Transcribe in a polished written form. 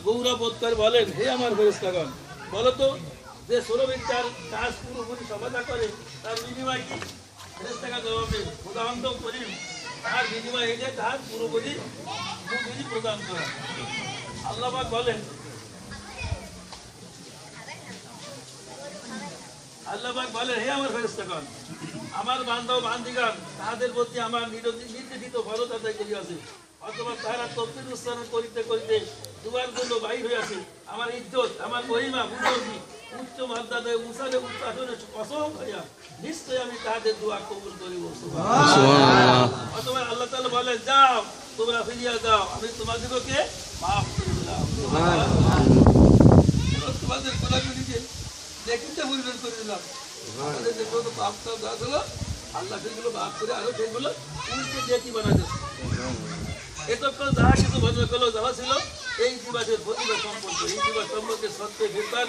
গৌরব বোধ করে বলেন, হে আমার ফেরেশতাগণ, বলো তো যে শ্রমিক তার কাজ পুরোপুরি সমাধা করে তার বিনিময় কি? ফেরেশতাগণ জবাব দেন, প্রদান্ত করিম, তার বিনিময় এই যে তার পুরোপুরি মজুরি প্রদান করা। আল্লাহ পাক বলেন, হে আমার ফেরেশতাগণ, আমার বান্দা ও বান্দিগণ তাহাদের প্রতি আমার নির্দেশিত ফরজ আদায় করিয়াছে, অথবা তাহারা তকবীর উচ্চারণ করিতে করিতে দুয়ার জন্য বাহির হইয়াছে। আমার ইজ্জত, আমার মহিমা, বুঝি উচ্চ মর্যাদায় উঁচালে উচ্চাসনে কসম হইয়া নিশ্চয় আমি তাহাদের দোয়া কবুল করিব। অথবা আল্লাহ তাআলা বলেন, যাও তোমরা ফিরিয়া যাও, আমি তোমাদেরকে মাফ করে দিলাম। তোমাদের গোলাগুলিকে দেখিতে পরিবেশ করে দিলাম। আমাদের যে কোনো পাপ টাপ যা ছিল আল্লাহ সেগুলো মাফ করে আরো সেগুলো উল্টে দেখি বানাতে। এতক্ষণ যাহা কিছু ভজন করলো যাহা ছিল এই দিবসের প্রতিভা সম্পর্কে, এই দিবস সম্পর্কে সত্য